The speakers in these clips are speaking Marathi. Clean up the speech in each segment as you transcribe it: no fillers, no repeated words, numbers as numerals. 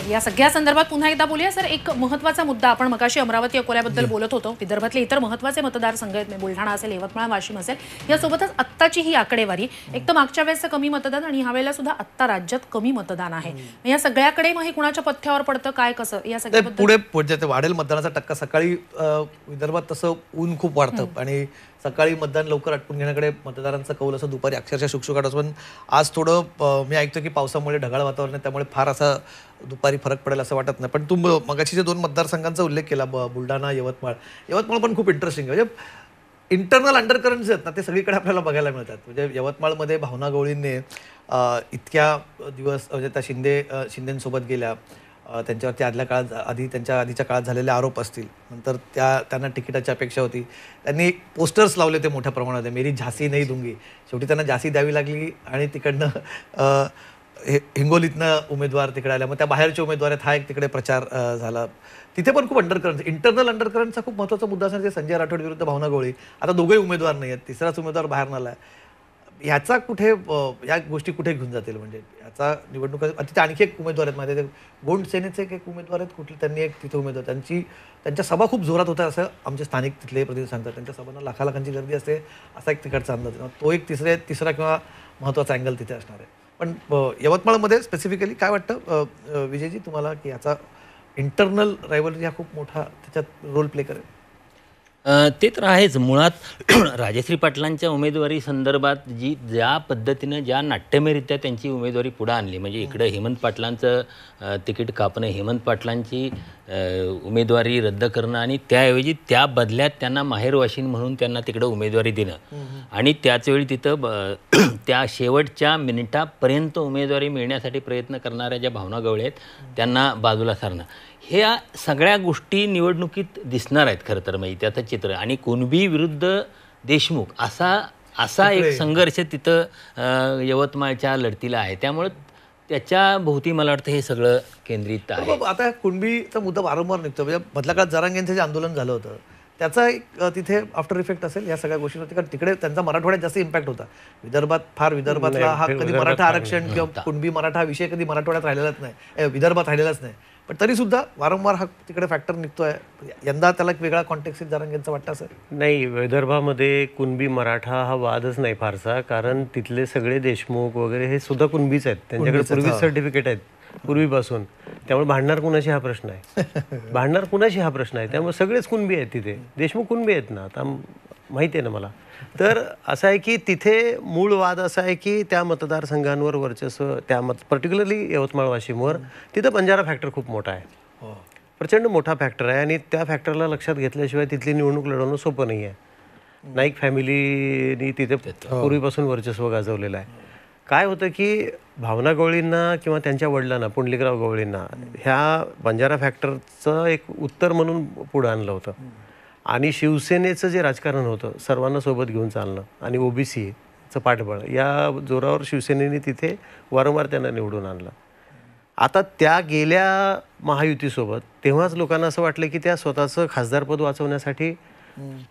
या सगळ्या संदर्भात पुन्हा एकदा बोलूया सर. एक महत्त्वाचा मुद्दा, आपण मगाशी अमरावती अकोल्याबद्दल बोलत होतो. विदर्भातले इतर महत्त्वाचे मतदारसंघ आहेत, बुलढाणा असेल, यवतमाळ, वाशिम असेल, यासोबतच आत्ताची ही आकडेवारी, एक तर मागच्या वेळेसचं कमी मतदान आणि ह्यावेळेला सुद्धा आत्ता राज्यात कमी मतदान आहे. या सगळ्याकडे मग हे कुणाच्या पथ्यावर पडतं, काय कसं या सगळ्याबद्दल पुढे वाढेल मतदानाचा टक्का. सकाळी विदर्भात तसं ऊन खूप वाढतं आणि सकाळी मतदान लवकर आटपून घेण्याकडे मतदारांचा कौल असं दुपारी अक्षरशः शुकशुकाट असतो. पण आज थोडं मी ऐकतो की पावसामुळे ढगाळ वातावरण आहे, त्यामुळे फार असा दुपारी फरक पडेल असं वाटत नाही. पण मगाशी जे 2 मतदारसंघांचा उल्लेख केला, बुलढाणा, यवतमाळ पण खूप इंटरेस्टिंग आहे. म्हणजे इंटरनल अंडरकरंट्स आहेत ना, ते सगळीकडे आपल्याला बघायला मिळतात. म्हणजे यवतमाळमध्ये भावना गवळींनी इतक्या दिवस म्हणजे त्या शिंदेंसोबत गेल्या, त्यांच्यावरती त्यांच्या आधीच्या काळात झालेले आरोप असतील, नंतर त्यांना तिकिटाची अपेक्षा होती, त्यांनी पोस्टर्स लावले ते मोठ्या प्रमाणात, मेरी झांसी नाही दूंगी. शेवटी त्यांना झांसी द्यावी लागली आणि तिकडनं हिंगोलीतनं उमेदवार तिकडे आल्या, मग त्या बाहेरचे उमेदवार आहेत, हा एक तिकडे प्रचार झाला. तिथे पण खूप इंटरनल अंडरकरंटचा खूप महत्त्वाचा मुद्दा असणार. ते संजय राठोड विरुद्ध भावना गवळी, आता दोघेही उमेदवार नाही आहेत, तिसराच उमेदवार बाहेर आला आहे. ह्याचा या गोष्टी कुठे घेऊन जातील? म्हणजे याचा निवडणुका तिथे आणखी एक उमेदवार आहेत माझे, गोंड सेनेचे एक उमेदवार आहेत कुठले, त्यांनी एक तिथे उमेदवार, त्यांच्या सभा खूप जोरात होत्या असं आमचे स्थानिक तिथले प्रतिनिधी सांगतात. त्यांच्या सभांना लाखांची गर्दी असते असा एक तिकडचा अंदाज. तो एक तिसरा किंवा महत्त्वाचा अँगल तिथे असणार आहे. पण यवतमाळमध्ये स्पेसिफिकली काय वाटतं विजयजी तुम्हाला, की याचा इंटरनल रायव्हलरी हा खूप मोठा त्याच्यात रोल प्ले करेल? ते तर आहेच. मुळात राजश्री पाटलांच्या उमेदवारी संदर्भात ज्या पद्धतीनं ज्या नाट्यमयरित्या त्यांची उमेदवारी पुढे आणली, म्हणजे इकडं हेमंत पाटलांचं तिकीट कापणं, हेमंत पाटलांची उमेदवारी रद्द करणं आणि त्याऐवजी त्या बदल्यात त्यांना माहेरवाशीण म्हणून त्यांना तिकडं उमेदवारी देणं आणि त्याचवेळी तिथं त्या शेवटच्या मिनिटापर्यंत उमेदवारी मिळण्यासाठी प्रयत्न करणाऱ्या ज्या भावना गवळे आहेत त्यांना बाजूला सारणं, ह्या सगळ्या गोष्टी निवडणुकीत दिसणार आहेत खरं तर. माहिती त्याचं चित्र आणि कुणबी विरुद्ध देशमुख असा एक संघर्ष तिथं यवतमाळच्या लढतीला आहे. त्यामुळं त्याच्या भोवती मला वाटतं हे सगळं केंद्रित आहे. आता कुणबीचा मुद्दा वारंवार निघतो. म्हणजे मधल्या काळात जरांगेंचं जे आंदोलन झालं होतं त्याचा एक तिथे आफ्टर इफेक्ट असेल या सगळ्या गोष्टींवरती, कारण तिकडे त्यांचा मराठवाड्यात जास्त इम्पॅक्ट होता. विदर्भातला हा कधी मराठा आरक्षण किंवा कुणबी मराठा हा विषय कधी मराठवाड्यात राहिलेलाच नाही, विदर्भात राहिलेलाच नाही. पण तरी सुद्धा वारंवार हा तिकडे फॅक्टर निघतोय. यंदा त्याला एक वेगळा कॉन्टेक्स्ट जरांगेंचा वाटतं सर? नाही, विदर्भामध्ये कुणबी मराठा हा वादच नाही फारसा, कारण तिथले सगळे देशमुख वगैरे हे सुद्धा कुणबीच आहेत, त्यांच्याकडे पूर्वी सर्टिफिकेट आहेत पूर्वीपासून. त्यामुळे भांडणार कुणाशी हा प्रश्न आहे. त्यामुळे सगळेच कुणबी आहेत तिथे, देशमुख कुणबी आहेत ना, आता माहिती आहे ना मला. तर असं आहे की तिथे मूळ वाद असा आहे की त्या मतदारसंघांवर वर्चस्व, पर्टिक्युलरली यवतमाळ वाशिमवर, तिथं बंजारा फॅक्टर खूप मोठा आहे, प्रचंड मोठा फॅक्टर आहे आणि त्या फॅक्टरला लक्षात घेतल्याशिवाय तिथली निवडणूक लढवणं सोपं नाही आहे. नाईक फॅमिलीनी तिथे पूर्वीपासून वर्चस्व गाजवलेलं आहे. काय होतं की भावना गवळींना किंवा त्यांच्या वडिलांना, पुंडलिकराव गवळींना, ह्या बंजारा फॅक्टरचं एक उत्तर म्हणून पुढं आणलं होतं आणि शिवसेनेचं जे राजकारण होतं सर्वांना सोबत घेऊन चालणं आणि ओबीसीचं पाठबळ, या जोरावर शिवसेनेने तिथे वारंवार त्यांना निवडून आणलं. आता त्या गेल्या महायुतीसोबत तेव्हाच लोकांना असं वाटलं की त्या स्वतःचं खासदारपद वाचवण्यासाठी,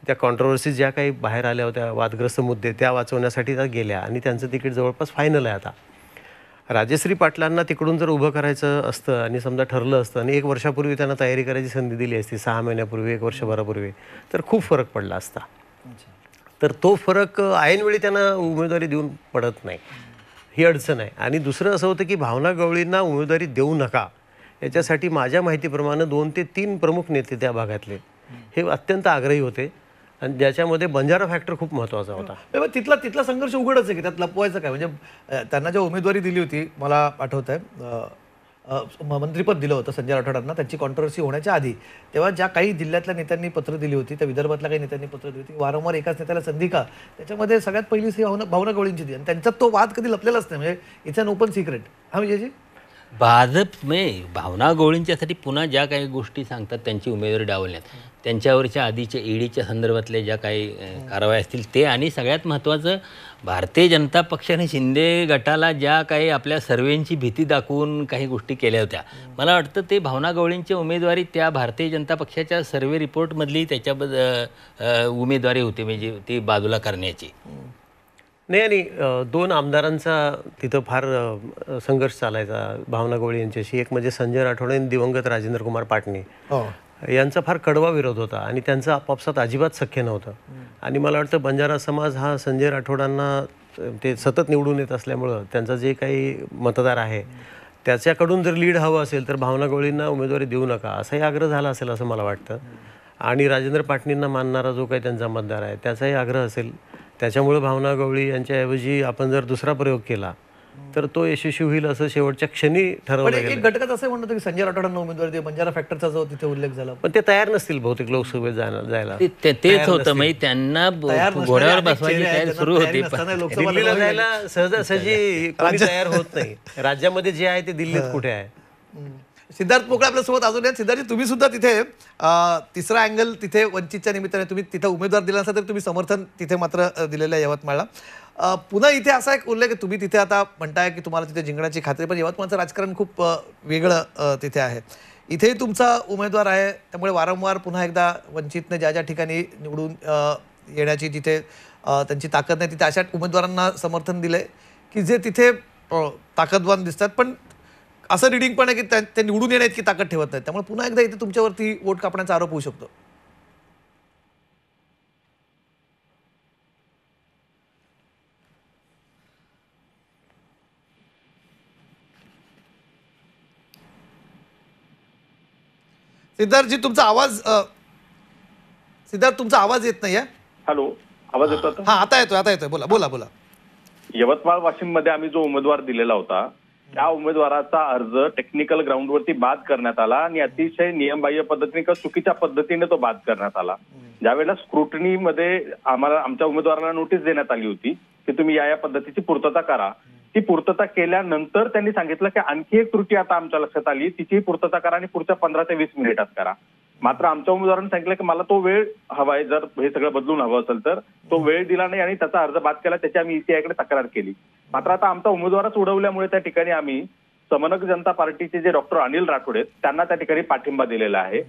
त्या कॉन्ट्रोवर्सीज ज्या काही बाहेर आल्या होत्या, वादग्रस्त मुद्दे, त्या वाचवण्यासाठी त्या गेल्या आणि त्यांचं तिकीट जवळपास फायनल आहे. आता राजश्री पाटलांना तिकडून जर उभं करायचं असतं आणि समजा ठरलं असतं आणि 1 वर्षापूर्वी त्यांना तयारी करायची संधी दिली असती, 6 महिन्यापूर्वी, 1 वर्षभरापूर्वी, तर खूप फरक पडला असता. तर तो फरक ऐनवेळी त्यांना उमेदवारी देऊन पडत नाही, ही अडचण आहे. आणि दुसरं असं होतं की भावना गवळींना उमेदवारी देऊ नका याच्यासाठी माझ्या माहितीप्रमाणे 2 ते 3 प्रमुख नेते त्या भागातले हे अत्यंत आग्रही होते आणि ज्याच्यामध्ये बंजारा फॅक्टर खूप महत्त्वाचा होता. तिथला संघर्ष उघडच आहे की त्यात लपवायचं काय? म्हणजे त्यांना जेव्हा उमेदवारी दिली होती, मला आठवत आहे मंत्रिपद दिलं होतं संजय राठोडांना, त्यांची कॉन्ट्रोवर्सी होण्याच्या आधी, तेव्हा ज्या काही जिल्ह्यातल्या नेत्यांनी पत्र दिली होती, त्या विदर्भातल्या काही नेत्यांनी पत्र दिली होती, वारंवार एकाच नेत्याला संधी का, त्याच्यामध्ये सगळ्यात पहिली भावना गवळींची ती, आणि त्यांच्यात तो वाद कधी लपलेलाच नाही. म्हणजे इट्स अन ओपन सिक्रेट. हा विजयजी, भाजपने भावना गवळींच्यासाठी पुन्हा ज्या काही गोष्टी सांगतात त्यांची उमेदवारी डावलण्यात, त्यांच्यावरच्या आधीच्या ईडीच्या संदर्भातल्या ज्या काही कारवाई असतील ते, आणि सगळ्यात महत्त्वाचं भारतीय जनता पक्षाने शिंदे गटाला ज्या काही आपल्या सर्वेंची भीती दाखवून काही गोष्टी केल्या होत्या, मला वाटतं ते भावना गवळींची उमेदवारी त्या भारतीय जनता पक्षाच्या सर्वे रिपोर्टमधली त्याच्याबद्दल उमेदवारी होती, म्हणजे ती बाजूला करण्याची. नाही. आणि दोन आमदारांचा तिथं फार संघर्ष चालायचा भावना गवळी यांच्याशी. एक म्हणजे संजय राठोड आणि दिवंगत राजेंद्र कुमार पाटणी यांचा फार कडवा विरोध होता आणि त्यांचं आपापसात अजिबात सख्य नव्हतं. आणि मला वाटतं बंजारा समाज हा संजय राठोडांना ते सतत निवडून येत असल्यामुळं त्यांचा जे काही मतदार आहे त्याच्याकडून जर लीड हवं असेल तर भावना गवळींना उमेदवारी देऊ नका असाही आग्रह झाला असेल असं मला वाटतं. आणि राजेंद्र पाटणींना मानणारा जो काही त्यांचा मतदार आहे त्याचाही आग्रह असेल. त्याच्यामुळे भावना गवळी यांच्याऐवजी आपण जर दुसरा प्रयोग केला तर तो यशस्वी होईल असं शेवटच्या क्षणी ठरवलं एक गेलं. घटकात असं म्हणतो की संजय राठोडांना उमेदवारी दे, बंजारा फॅक्टरचा जो तिथे उल्लेख झाला. पण ते तयार नसतील बहुतेक लोकसभेत जायला. तेच होतं म्हणजे त्यांना घोड्यावर बसवायची तयारी सुरू होती. दिल्लीला जायला सहजासहजी कोणी तयार होत नाही. राज्यामध्ये जे आहे ते दिल्लीत कुठे आहे. सिद्धार्थ पोकळे आपल्यासोबत अजून आहेत. सिद्धार्थजी, तुम्ही सुद्धा तिथे तिसरा अँगल तिथे वंचितच्या निमित्ताने तुम्ही तिथे उमेदवार दिला नसता तरी तुम्ही समर्थन तिथे मात्र दिलेलं आहे यवतमाळला. पुन्हा इथे असा एक उल्लेख आहे, तुम्ही तिथे आता म्हणताय की तुम्हाला तिथे जिंकण्याची खात्री, पण यवतमाळचं राजकारण खूप वेगळं तिथे आहे. इथेही तुमचा उमेदवार आहे, त्यामुळे वारंवार पुन्हा एकदा वंचितने ज्या ज्या ठिकाणी निवडून येण्याची जिथे त्यांची ताकद नाही तिथे अशा उमेदवारांना समर्थन दिलंय की जे तिथे ताकदवान दिसतात. पण असं रिडिंग पण आहे की ते निवडून येण्यात की ताकद ठेवत नाही. त्यामुळे पुन्हा एकदा इथे तुमच्यावरती वोट कापण्याचा आरोप होऊ शकतो. सिद्धार्थजी, तुमचा आवाज येत नाहीये. हॅलो, आवाज येतो आता? हा, आता येतोय. बोला. यवतमाळ वाशिम मध्ये आम्ही जो उमेदवार दिलेला होता त्या उमेदवाराचा अर्ज टेक्निकल ग्राउंडवरती बाद करण्यात आला आणि अतिशय नियमबाह्य पद्धतीने किंवा चुकीच्या पद्धतीने तो बाद करण्यात आला. ज्यावेळेला स्क्रुटनीमध्ये आमच्या उमेदवाराला नोटीस देण्यात आली होती की तुम्ही या पद्धतीची पूर्तता करा. ती पूर्तता केल्यानंतर त्यांनी सांगितलं की आणखी एक त्रुटी आता आमच्या लक्षात आली, तिची पूर्तता करा आणि पुढच्या 15 ते 20 मिनिटात करा. मात्र आमच्या उमेदवारांनी सांगितलं की मला तो वेळ हवाय, जर हे सगळं बदलून हवं असेल तर. तो वेळ दिला नाही आणि त्याचा अर्ज बाद केला. त्याची आम्ही ईसीआयकडे तक्रार केली. मात्र आता आमचा उमेदवारच उडवल्यामुळे त्या ठिकाणी आम्ही समनक जनता पार्टीचे जे डॉक्टर अनिल राठोड आहेत त्यांना त्या ठिकाणी पाठिंबा दिलेला आहे.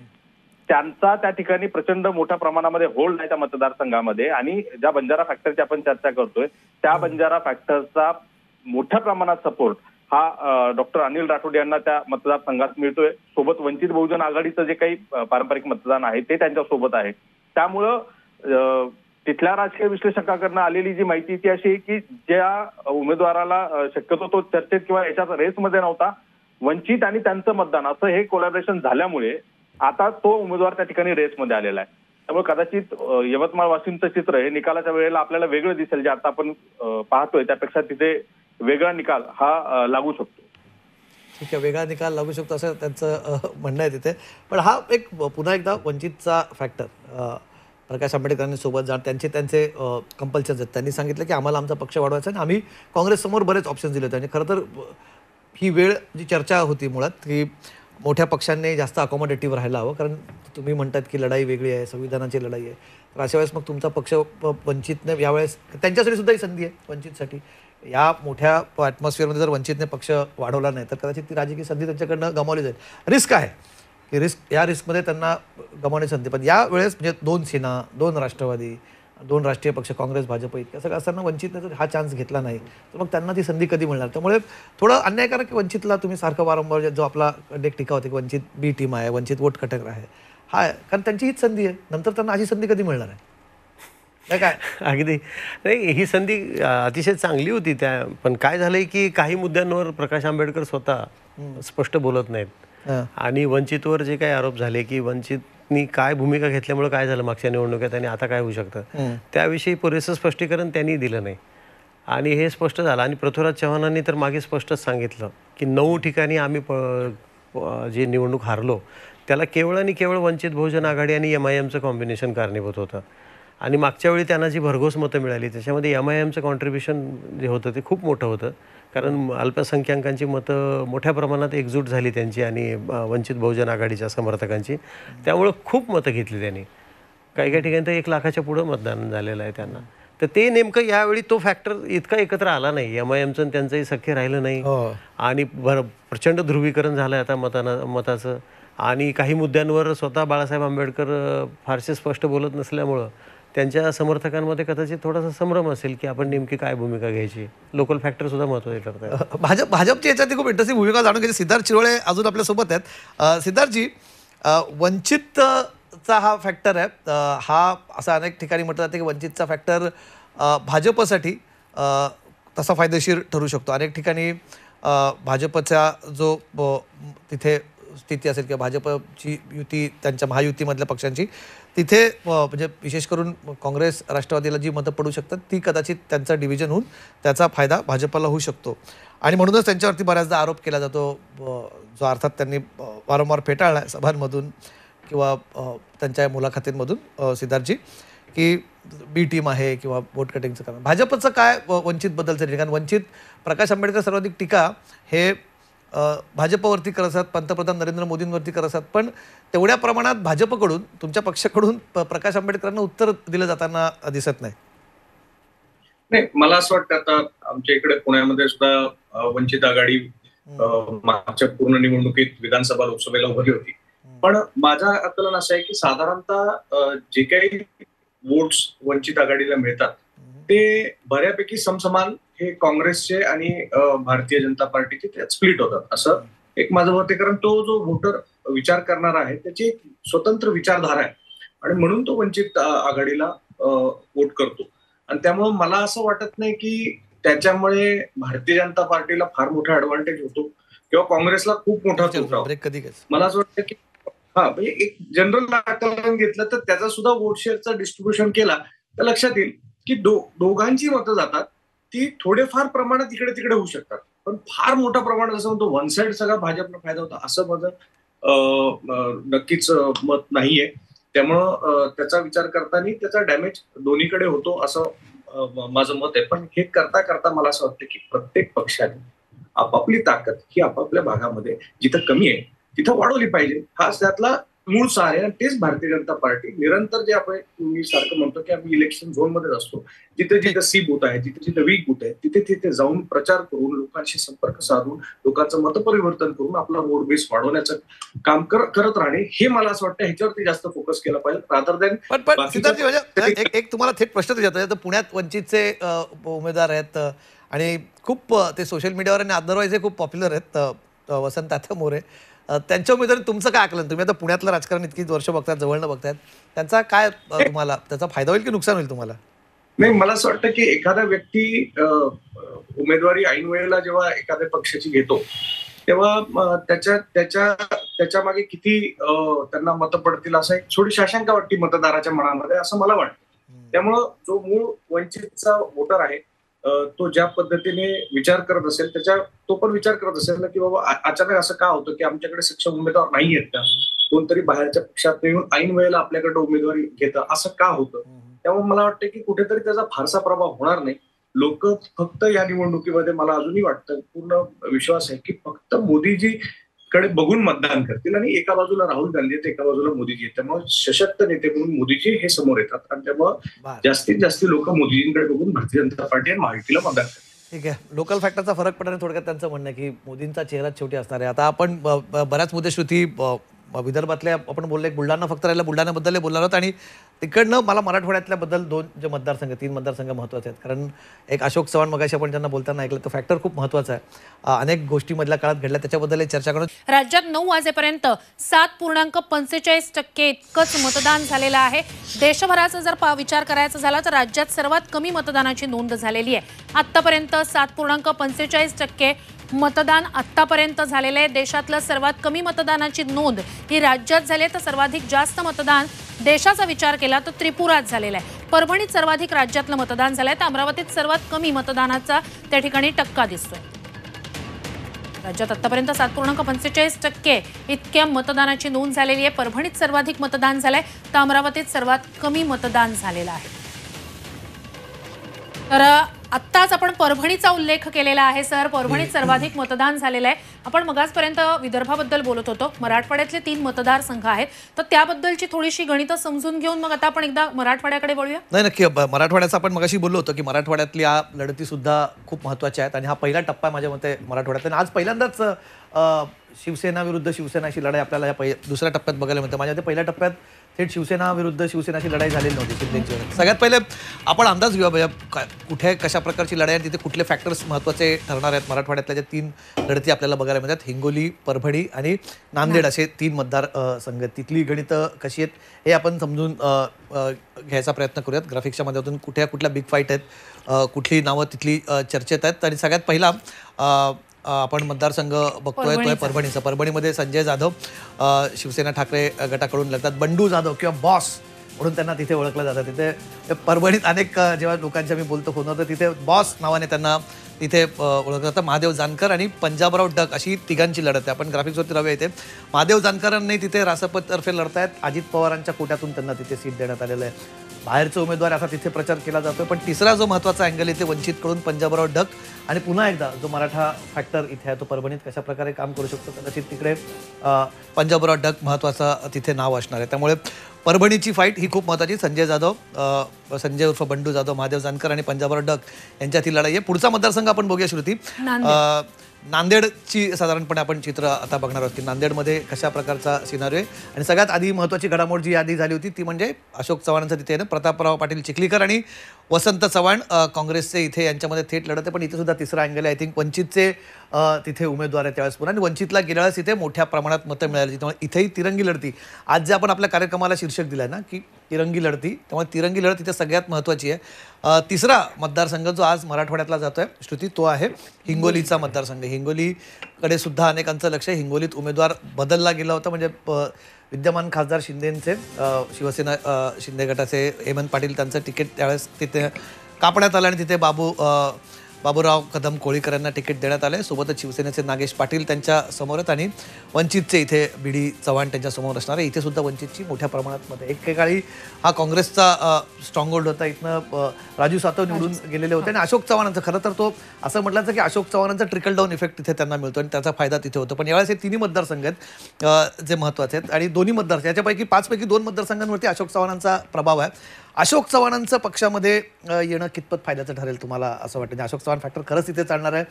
त्यांचा त्या ठिकाणी प्रचंड मोठ्या प्रमाणामध्ये होल्ड आहे त्या मतदारसंघामध्ये. आणि ज्या बंजारा फॅक्टरची आपण चर्चा करतोय त्या बंजारा फॅक्टरचा मोठ्या प्रमाणात सपोर्ट हा डॉक्टर अनिल राठोड यांना त्या मतदारसंघात मिळतोय. सोबत वंचित बहुजन आघाडीचं जे काही पारंपरिक मतदान आहे ते त्यांच्या सोबत आहे. त्यामुळं तिथल्या राजकीय विश्लेषकांकडनं आलेली जी माहिती ती अशी आहे की ज्या उमेदवाराला शक्यतो तो चर्चेत किंवा याच्यात रेसमध्ये नव्हता, वंचित आणि त्यांचं मतदान असं हे कोलॅबरेशन झाल्यामुळे आता तो उमेदवार त्या ठिकाणी रेसमध्ये आलेला आहे. त्यामुळे कदाचित यवतमाळ वाशिमचं चित्र हे निकालाच्या वेळेला आपल्याला वेगळं दिसेल. जे आता आपण पाहतोय त्यापेक्षा तिथे वेगळा निकाल हा लागू शकतो. ठीक आहे, वेगळा निकाल लागू शकतो असं त्यांचं म्हणणं आहे तिथे. पण हा एक पुन्हा एकदा वंचितचा फॅक्टर, प्रकाश आंबेडकरांनी सोबत जाण त्यांचे कंपल्शन्स आहेत. त्यांनी सांगितलं की आम्हाला आमचा पक्ष वाढवायचा आणि आम्ही काँग्रेससमोर बरेच ऑप्शन्स दिले होते. आणि खरं तर ही वेळ जी चर्चा होती मुळात की मोठ्या पक्षांनी जास्त अकॉमोडेटिव्ह राहायला हवं, कारण तुम्ही म्हणतात की लढाई वेगळी आहे, संविधानाची लढाई आहे. तर अशा वेळेस मग तुमचा पक्ष वंचितने यावेळेस त्यांच्यासाठी सुद्धा ही संधी आहे. वंचितसाठी या मोठ्या ॲटमॉस्फिअरमध्ये जर वंचितने पक्ष वाढवला नाही तर कदाचित ती राजकीय संधी त्यांच्याकडनं गमावली जाईल. रिस्क आहे की या रिस्कमध्ये त्यांना गमावण्याची संधी. पण या वेळेस म्हणजे 2 सेना, 2 राष्ट्रवादी, 2 राष्ट्रीय पक्ष, काँग्रेस, भाजप इतकं सगळं असताना वंचितने जर हा चान्स घेतला नाही तर मग त्यांना ती संधी कधी मिळणार. त्यामुळे थोडं अन्यायकारक की वंचितला तुम्ही सारखं वारंवार जो आपला एक टीका होते की वंचित बी टीम आहे, वंचित वोट कटक आहे. हा, कारण त्यांची हीच संधी आहे. नंतर त्यांना अशी संधी कधी मिळणार आहे काय? अगदी नाही, ही संधी अतिशय चांगली होती त्या. पण काय झालंय की काही मुद्द्यांवर प्रकाश आंबेडकर स्वतः स्पष्ट बोलत नाहीत. आणि वंचितवर जे काही आरोप झाले की वंचितनी काय भूमिका घेतल्यामुळे काय झालं मागच्या निवडणुकीत आणि आता काय होऊ शकतं त्याविषयी पुरेसं स्पष्टीकरण त्यांनी दिलं नाही. आणि हे स्पष्ट झालं. आणि पृथ्वीराज चव्हाणांनी तर मागे स्पष्टच सांगितलं की 9 ठिकाणी आम्ही जे निवडणूक हारलो त्याला केवळ आणि केवळ वंचित बहुजन आघाडी आणि MIMचं कॉम्बिनेशन कारणीभूत होतं. आणि मागच्या वेळी त्यांना जी भरघोस मतं मिळाली त्याच्यामध्ये MIMचं कॉन्ट्रीब्युशन जे होतं ते खूप मोठं होतं. कारण अल्पसंख्याकांची मतं मोठ्या प्रमाणात एकजूट झाली त्यांची आणि वंचित बहुजन आघाडीच्या समर्थकांची. त्यामुळं खूप मतं घेतली त्यांनी. काही काही ठिकाणी तर 1 लाखाच्या पुढं मतदान झालेलं आहे त्यांना. तर ते नेमकं यावेळी तो फॅक्टर इतका एकत्र आला नाही. MIMचं त्यांचंही सख्य राहिलं नाही. आणि प्रचंड ध्रुवीकरण झालं आहे आता मताचं. आणि काही मुद्द्यांवर स्वतः बाळासाहेब आंबेडकर फारसे स्पष्ट बोलत नसल्यामुळं त्यांच्या समर्थकांमध्ये कदाचित थोडासा संभ्रम असेल की आपण नेमकी काय भूमिका घ्यायची. लोकल फॅक्टर सुद्धा महत्त्वाचे ठरतात. भाजपची याच्यात खूप इंटरेस्टिंग भूमिका जाणून घ्यायची. सिद्धार्थ शिरोळे अजून आपल्यासोबत आहेत. सिद्धार्थजी, वंचितचा हा फॅक्टर आहे, हा असं अनेक ठिकाणी म्हटलं जाते की वंचितचा फॅक्टर भाजपसाठी तसा फायदेशीर ठरू शकतो. अनेक ठिकाणी भाजपचा जो तिथे स्थिती असेल किंवा भाजपची युती, त्यांच्या महायुतीमधल्या पक्षांची, तिथे म्हणजे विशेष करून काँग्रेस राष्ट्रवादीला जी मतं पडू शकतात ती कदाचित त्यांचं डिव्हिजन होऊन त्याचा फायदा भाजपला होऊ शकतो. आणि म्हणूनच त्यांच्यावरती बऱ्याचदा आरोप केला जातो, जो अर्थात त्यांनी वारंवार फेटाळला आहे सभांमधून किंवा त्यांच्या मुलाखतींमधून, सिद्धार्थजी, की बी टीम आहे किंवा वोट कटिंगचं काम. भाजपचं काय वंचितबद्दलचं? कारण वंचित, प्रकाश आंबेडकर सर्वाधिक टीका हे भाजपवरती करत असतात, पंतप्रधान नरेंद्र मोदींवरती करत असतात, पण तेवढ्या प्रमाणात भाजपकडून, तुमच्या पक्षाकडून प्रकाश आंबेडकरांना उत्तर दिलं जाताना दिसत नाही. नाही, मला असं वाटतं आता आमच्या इकडे पुण्यामध्ये सुद्धा वंचित आघाडी मागच्या पूर्ण निवडणुकीत विधानसभा लोकसभेला उभारली होती. पण माझं आकलन असं आहे की साधारणतः जे काही वोट्स वंचित आघाडीला मिळतात ते बऱ्यापैकी समसमान हे काँग्रेसचे आणि भारतीय जनता पार्टीचे त्यात स्प्लिट होतात, असं एक माझं मत आहे. कारण तो जो व्होटर विचार करणारा आहे त्याची एक स्वतंत्र विचारधारा आहे आणि म्हणून तो वंचित आघाडीला वोट करतो. आणि त्यामुळे मला असं वाटत नाही की त्याच्यामुळे भारतीय जनता पार्टीला फार मोठा ऍडव्हान्टेज होतो किंवा काँग्रेसला खूप मोठा तोटा. कधी मला असं वाटतं की म्हणजे एक जनरल आकलन घेतलं तर त्याचा सुद्धा वोट शेअरचं डिस्ट्रीब्युशन केला तर लक्षात येईल की दोघांची मतं जातात ती थोडेफार प्रमाणात इकडे तिकडे होऊ शकतात, पण फार मोठा प्रमाणात असं म्हणतो वन साइड सगळा भाजपला फायदा होता असं माझं नक्कीच मत नाहीये. त्यामुळं त्याचा विचार करताना त्याचा डॅमेज दोन्हीकडे होतो असं माझं मत आहे. पण हे करता करता मला असं वाटतं की प्रत्येक पक्षाने आपापली ताकद ही आपापल्या भागामध्ये जिथं कमी आहे तिथं वाढवली पाहिजे, हा त्यातला मूळ सार आहे. आणि तेच भारतीय जनता पार्टी निरंतर जे आपण मी सारखं म्हणतो की आम्ही इलेक्शन झोन मध्येच असतो, जिथे जिथे सी बूथ आहे, जिथे जिथे वीक बूथ आहे, तिथे तिथे जाऊन प्रचार करून लोकांशी संपर्क साधून लोकांचं मतपरिवर्तन करून आपला वोट बेस वाढवण्याचं काम करत राहणे, हे मला असं वाटतं ह्याच्यावरती जास्त फोकस केला पाहिजे रादर दॅन. पण सिद्धार्थजी, म्हणजे एक तुम्हाला थेट प्रश्न विचारतो, पुण्यात वंचितचे उमेदवार आहेत आणि खूप ते सोशल मीडियावर आणि अदरवाईज खूप पॉप्युलर आहेत, वसंत मोरे, त्यांच्या उमेदवारी तुमचं काय आकलन? तुम्ही आता पुण्यातलं राजकारण इतकी वर्ष बघतात, जवळनं बघतायत, त्यांचा काय तुम्हाला त्याचा फायदा होईल की नुकसान होईल तुम्हाला? नाही, मला असं वाटतं की एखादा व्यक्ती उमेदवारी ऐन वेळेला जेव्हा एखाद्या पक्षाची घेतो तेव्हा त्याच्या मागे किती त्यांना मतं पडतील असं एक थोडीशी आशंका वाटते मतदाराच्या मनामध्ये, असं मला वाटतं. त्यामुळं जो मूळ वंचितचा वोटर आहे तो ज्या पद्धतीने विचार करत असेल तो पण विचार करत असेल ना की बाबा अचानक असं का होतं की आमच्याकडे सक्षम उमेदवार नाही आहेत का, कोणतरी बाहेरच्या पक्षात येऊन ऐन वेळेला आपल्याकडे उमेदवारी घेतं, असं का होतं? त्यामुळे मला वाटतं की कुठेतरी त्याचा फारसा प्रभाव होणार नाही. लोक फक्त या निवडणुकीमध्ये मला अजूनही वाटतं, पूर्ण विश्वास आहे की फक्त मोदीजी कडे बघून मतदान करतील आणि एका बाजूला राहुल गांधी आहेत, एका बाजूला मोदीजी आहेत. त्यामुळे सशक्त नेते म्हणून मोदीजी हे समोर येतात आणि त्यामुळे जास्तीत जास्त लोक मोदीजींकडे बघून भारतीय जनता पार्टी आणि महायुतीला मतदान करतात. ठीक आहे, लोकल फॅक्टरचा फरक पडणार थोडक्यात त्यांचं म्हणणं आहे की मोदींचा चेहरा शेवटी असणार आहे. आता आपण बऱ्याच मुद्दे श्रुती विदर्भातल्या आपण बोलले, बुलढाणा फक्त राहिला, बुलढाण्याबद्दल बोलणार आहोत. आणि तिकडनं मला मराठवाड्यातल्याबद्दल 2 जे मतदारसंघ, 3 मतदारसंघ महत्त्वाचे आहेत. कारण एक अशोक चव्हाण मगाशी आपण त्यांना बोलताना ऐकलं, तो फॅक्टर खूप महत्त्वाचा आहे. अनेक गोष्टी मधल्या काळात घडल्या, त्याच्याबद्दल चर्चा करून. राज्यात 9 वाजेपर्यंत 7.45% इतकंच मतदान झालेलं आहे. देशभराचा जर विचार करायचा झाला तर राज्यात सर्वात कमी मतदानाची नोंद झालेली आहे. आतापर्यंत 7.45% मतदान आतापर्यंत झालेलं आहे. देशातलं सर्वात कमी मतदानाची नोंद ही राज्यात झाली आहे, तर सर्वाधिक जास्त मतदान देशाचा विचार केला तर त्रिपुरात झालेला आहे. परभणीत सर्वाधिक राज्यातलं मतदान झालंय, तर अमरावतीत सर्वात कमी मतदानाचा त्या ठिकाणी टक्का दिसतोय. राज्यात आतापर्यंत 7.45% इतक्या मतदानाची नोंद झालेली आहे. परभणीत सर्वाधिक मतदान झालंय, तर अमरावतीत सर्वात कमी मतदान झालेलं आहे. तर आत्ताच आपण परभणीचा उल्लेख केलेला आहे. सर, परभणीत सर्वाधिक मतदान झालेलं आहे. आपण मगाचपर्यंत विदर्भाबद्दल बोलत होतो, मराठवाड्यातले 3 मतदारसंघ आहेत, तर त्याबद्दलची थोडीशी गणितं समजून घेऊन मग आता आपण एकदा मराठवाड्याकडे वळूया. नाही, नक्की. मराठवाड्याचं आपण मगाशी बोललो होतो की मराठवाड्यातल्या लढती सुद्धा खूप महत्त्वाच्या आहेत आणि हा पहिला टप्पा माझ्या मते मराठवाड्यात. आणि आज पहिल्यांदाच शिवसेना विरुद्ध शिवसेना अशी लढाई आपल्याला या दुसऱ्या टप्प्यात बघायला मिळते. माझ्या मते पहिल्या टप्प्यात थेट शिवसेना विरुद्ध शिवसेनाची लढाई झालेली नव्हती शिंदेची. सगळ्यात पहिले आपण अंदाज घेऊया भैया, कुठे कशा प्रकारची लढाई आहे, तिथे कुठले फॅक्टर्स महत्त्वाचे ठरणार आहेत. मराठवाड्यातल्या ज्या 3 लढती आपल्याला बघायला मिळतात, हिंगोली, परभणी आणि नांदेड असे 3 मतदार संघ. तिथली गणितं कशी आहेत हे आपण समजून घ्यायचा प्रयत्न करूयात ग्राफिक्सच्या माध्यमातून. कुठल्या बिग फाईट आहेत, कुठली नावं तिथली चर्चेत आहेत. आणि सगळ्यात पहिला आपण मतदारसंघ बघतोय तो आहे परभणीचा. परभणीमध्ये संजय जाधव शिवसेना ठाकरे गटाकडून लढतात. बंडू जाधव किंवा बॉस म्हणून त्यांना तिथे ओळखलं जातं. तिथे परभणीत अनेक जेव्हा लोकांच्या मी बोलतो फोन होतं, तिथे बॉस नावाने त्यांना तिथे ओळखलं जातं. महादेव जानकर आणि पंजाबराव डक अशी तिघांची लढत आहे. आपण ग्राफिक्सवरती राहूया. इथे महादेव जानकरांनी तिथे रासपतर्फे लढतायत. अजित पवारांच्या कोट्यातून त्यांना तिथे सीट देण्यात आलेलं आहे. बाहेरचे उमेदवार असा तिथे प्रचार केला जातोय. पण तिसरा जो महत्त्वाचा अँगल इथे वंचितकडून पंजाबराव डक आणि पुन्हा एकदा जो मराठा फॅक्टर इथे आहे तो परभणीत कशा प्रकारे काम करू शकतो, कदाचित तिकडे पंजाबराव डक महत्त्वाचा तिथे नाव असणार आहे. त्यामुळे परभणीची फाईट ही खूप महत्त्वाची. संजय जाधव, संजय उर्फ बंडू जाधव, महादेव जानकर आणि पंजाबराव डक यांच्यातील लढाई आहे. पुढचा मतदारसंघ आपण बघूया श्रुती. नांदेडची साधारणपणे आपण चित्र आता बघणार आहोत की नांदेडमध्ये कशा प्रकारचा सिनारिओ आहे. आणि सगळ्यात आधी महत्त्वाची घडामोड जी यादी झाली होती ती म्हणजे अशोक चव्हाणांचं तिथे ना प्रतापराव पाटील चिखलीकर आणि वसंत चव्हाण काँग्रेसचे इथे यांच्यामध्ये थेट लढत आहे. पण इथे सुद्धा तिसरा अँगल आहे. आय थिंक वंचितचे तिथे उमेदवार आहेत त्यावेळेस पुन्हा, आणि वंचितला गेल्या वेळेस इथे मोठ्या प्रमाणात मतं मिळाली. त्यामुळे इथेही तिरंगी लढती, आज जे आपण आपल्या कार्यक्रमाला शीर्षक दिलं आहे ना की तिरंगी लढती, त्यामुळे तिरंगी लढत इथे सगळ्यात महत्त्वाची आहे. तिसरा मतदारसंघ जो आज मराठवाड्यातला जातोय श्रुती तो आहे हिंगोलीचा मतदारसंघ. हिंगोलीकडे सुद्धा अनेकांचं लक्ष आहे. हिंगोलीत उमेदवार बदलला गेला होता. म्हणजे विद्यमान खासदार शिंदेंचे शिवसेना शिंदे गटाचे हेमंत पाटील त्यांचं तिकीट त्यावेळेस तिथे कापण्यात आलं आणि तिथे बाबूराव कदम कोळीकर यांना तिकीट देण्यात आले. सोबतच शिवसेनेचे नागेश पाटील त्यांच्या समोर आहेत आणि वंचितचे इथे बी.डी. चव्हाण त्यांच्या समोर असणार आहे. इथे सुद्धा वंचितची मोठ्या प्रमाणात मध्ये एकेकाळी हा काँग्रेसचा स्ट्रॉंग होल्ड होता. इथनं राजू सातव निवडून गेलेले होते आणि अशोक चव्हाणांचं खरं तर तो असं म्हटलं की अशोक चव्हाणांचा ट्रिकल डाऊन इफेक्ट तिथे त्यांना मिळतो आणि त्याचा फायदा तिथे होतो. पण यावेळेस हे 3 मतदारसंघ आहेत जे महत्त्वाचे आहेत आणि दोन्ही मतदारसंघ याच्यापैकी 5 पैकी 2 मतदारसंघांवरती अशोक चव्हाणांचा प्रभाव आहे. अशोक चव्हाणांचं पक्षामध्ये येणं कितपत फायद्याचं ठरेल तुम्हाला असं वाटतं? अशोक चव्हाण फॅक्टर खरंच तिथे चालणार आहे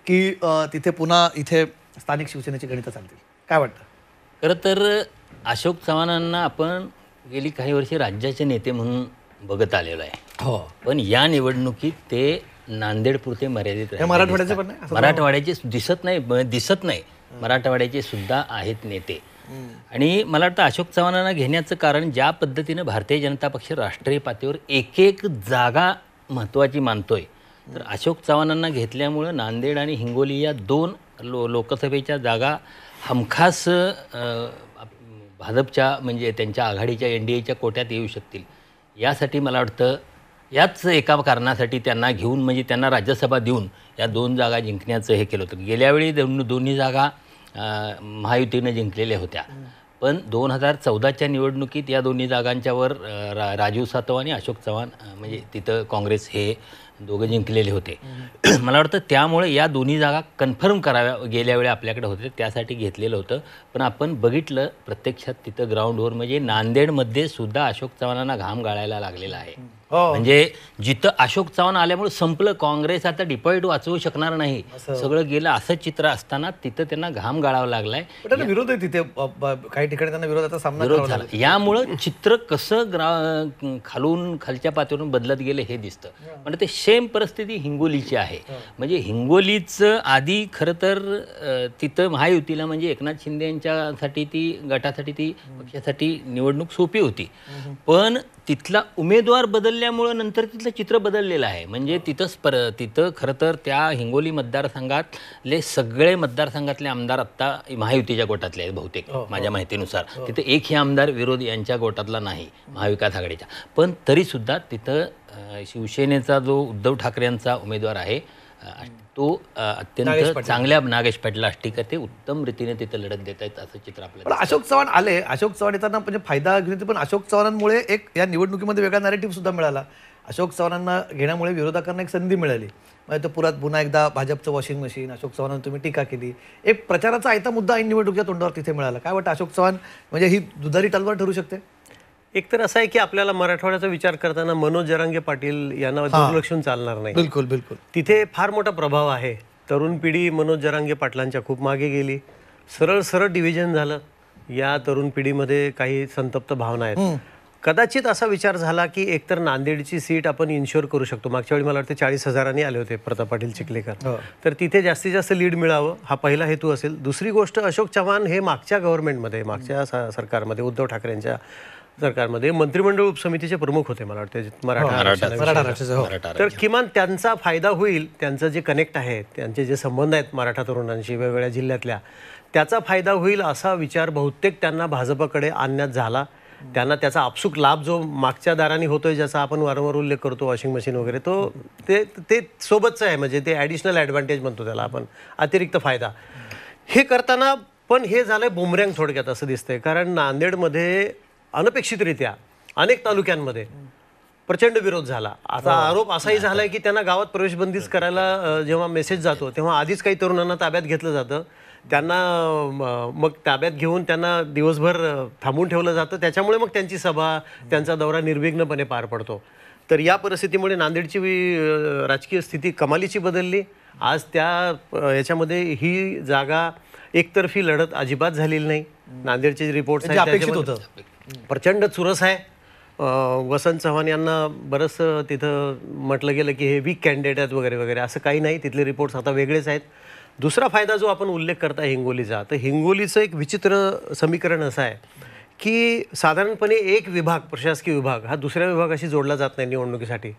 की तिथे पुन्हा इथे स्थानिक शिवसेनेची गणितं चालतील, काय वाटतं? खरं तर अशोक चव्हाणांना आपण गेली काही वर्षे राज्याचे नेते म्हणून बघत आलेलो आहे. हो, पण या निवडणुकीत ते नांदेडपुरते मर्यादित राहिले. मराठवाड्याचे पण नाही, मराठवाड्याचे दिसत नाही मराठवाड्याचे सुद्धा आहेत नेते. आणि मला वाटतं अशोक चव्हाणांना घेण्याचं कारण ज्या पद्धतीनं भारतीय जनता पक्ष राष्ट्रीय पातळीवर एक जागा महत्त्वाची मानतोय, तर अशोक चव्हाणांना घेतल्यामुळं नांदेड आणि हिंगोली या 2 लोकसभेच्या जागा हमखास भाजपच्या म्हणजे त्यांच्या आघाडीच्या NDAच्या कोट्यात येऊ शकतील. यासाठी मला वाटतं याच एका कारणासाठी त्यांना घेऊन म्हणजे त्यांना राज्यसभा देऊन या 2 जागा जिंकण्याचं हे केलं होतं. गेल्यावेळी दोन्ही जागा महायुतीनं जिंकलेल्या होत्या. पण 2014च्या निवडणुकीत या दोन्ही जागांच्यावर राजू सातव आणि अशोक चव्हाण म्हणजे तिथं काँग्रेस हे दोघं जिंकलेले होते. मला वाटतं त्यामुळे या दोन्ही जागा कन्फर्म कराव्या गेल्यावेळी आपल्याकडे होते त्यासाठी घेतलेलं होतं. पण आपण बघितलं प्रत्यक्षात तिथं ग्राउंडवर म्हणजे नांदेडमध्ये सुद्धा अशोक चव्हाणांना घाम गाळायला लागलेला आहे. म्हणजे जिथं अशोक चव्हाण आल्यामुळे संपलं, काँग्रेस आता डिपॉझिट वाचवू शकणार नाही सगळं गेलं असं चित्र असताना तिथं त्यांना घाम गाळावा लागलाय. विरोध आहे तिथे, काही ठिकाणी त्यांना विरोधाचा सामना विरोध झाला. यामुळं चित्र कसं खालच्या पातळीवरून बदलत गेलं हे दिसतं. म्हणजे ते सेम परिस्थिती हिंगोलीची आहे. म्हणजे हिंगोलीचं आधी खरं तर तिथं महायुतीला म्हणजे एकनाथ शिंदे यांच्यासाठी ती गटासाठी ती पक्षासाठी निवडणूक सोपी होती. पण तिथला उमेदवार बदलल्यामुळं नंतर तिथलं चित्र बदललेलं आहे. म्हणजे तिथं खरं तर त्या हिंगोली मतदारसंघातले सगळे मतदारसंघातले आमदार आत्ता महायुतीच्या गोटातले आहेत बहुतेक माझ्या माहितीनुसार. तिथं एकही आमदार विरोध यांच्या गोटातला नाही महाविकास आघाडीच्या. पण तरीसुद्धा तिथं शिवसेनेचा जो उद्धव ठाकरे यांचा उमेदवार आहे तो अत्यंत चांगल्या नागेश पाटील आष्टीकर ते उत्तम रीतीने तिथे लढत देत आहेत असं चित्र आपल्याला. अशोक चव्हाण आले, अशोक चव्हाण येताना म्हणजे फायदा घेतला. पण अशोक चव्हाणांमुळे एक या निवडणुकीमध्ये वेगळा नॅरेटिव्ह सुद्धा मिळाला. अशोक चव्हाणांना घेण्यामुळे विरोधकांना एक संधी मिळाली. म्हणजे तो पुन्हा एकदा भाजपचं वॉशिंग मशीन, अशोक चव्हाणांनी तुम्ही टीका केली, एक प्रचाराचा आयता मुद्दा ऐन निवडणुकीच्या तोंडावर तिथे मिळाला. काय वाटतं अशोक चव्हाण म्हणजे ही दुधारी तलवार ठरू शकते? एक तर असं आहे की आपल्याला मराठवाड्याचा विचार करताना मनोज जरांगे पाटील यांना दुर्लक्षून चालणार नाही. बिलकुल. तिथे फार मोठा प्रभाव आहे तरुण पिढी मनोज जरांगे पाटलांच्या खूप मागे गेली. सरळ सरळ डिव्हिजन झालं. या तरुण पिढीमध्ये काही संतप्त भावना आहेत. कदाचित असा विचार झाला की एकतर नांदेडची सीट आपण इन्शुअर करू शकतो. मागच्या वेळी मला वाटतं 40,000 आले होते प्रताप पाटील चिखलीकर. तर तिथे जास्तीत जास्त लीड मिळावं हा पहिला हेतू असेल. दुसरी गोष्ट, अशोक चव्हाण हे मागच्या गव्हर्नमेंटमध्ये, मागच्या सरकारमध्ये, उद्धव ठाकरेंच्या सरकारमध्ये मंत्रिमंडळ उपसमितीचे प्रमुख होते मला वाटतं मराठा. तर किमान त्यांचा फायदा होईल. त्यांचं जे कनेक्ट आहे, त्यांचे जे संबंध आहेत मराठा तरुणांशी वेगवेगळ्या जिल्ह्यातल्या, त्याचा फायदा होईल असा विचार बहुतेक त्यांना भाजपकडे आणण्यात झाला. त्यांना त्याचा आपसूक लाभ जो मागच्या दाराने होतोय, ज्याचा आपण वारंवार उल्लेख करतो, वॉशिंग मशीन वगैरे, तो ते सोबतचं आहे. म्हणजे ते ॲडिशनल ॲडव्हान्टेज म्हणतो त्याला आपण, अतिरिक्त फायदा. हे करताना पण हे झालंय बुमरँग थोडक्यात असं दिसतंय. कारण नांदेडमध्ये अनपेक्षितरित्या अनेक तालुक्यांमध्ये प्रचंड विरोध झाला. आता आरोप असाही झालाय की त्यांना गावात प्रवेशबंदीच करायला जेव्हा मेसेज जातो तेव्हा आधीच काही तरुणांना ताब्यात घेतलं जातं. त्यांना मग ताब्यात घेऊन त्यांना दिवसभर थांबून ठेवलं जातं. त्याच्यामुळे मग त्यांची सभा, त्यांचा दौरा निर्विघ्नपणे पार पडतो. तर या परिस्थितीमुळे नांदेडची राजकीय स्थिती कमालीची बदलली. आज त्या याच्यामध्ये ही जागा एकतर्फी लढत अजिबात झालेली नाही. नांदेडचे रिपोर्ट्स अपेक्षित होतं. प्रचंड चुरस आहे. वसंत चव्हाण यांना बरंचसं तिथं म्हटलं गेलं की हे वीक कॅन्डिडेट आहेत वगैरे वगैरे. असं काही नाही. तिथले रिपोर्ट्स आता वेगळेच आहेत. दुसरा फायदा जो आपण उल्लेख करता हिंगोलीचा, तर हिंगोलीचं एक विचित्र समीकरण असं आहे की साधारणपणे एक विभाग, प्रशासकीय विभाग, हा दुसऱ्या विभागाशी जोडला जात नाही निवडणुकीसाठी.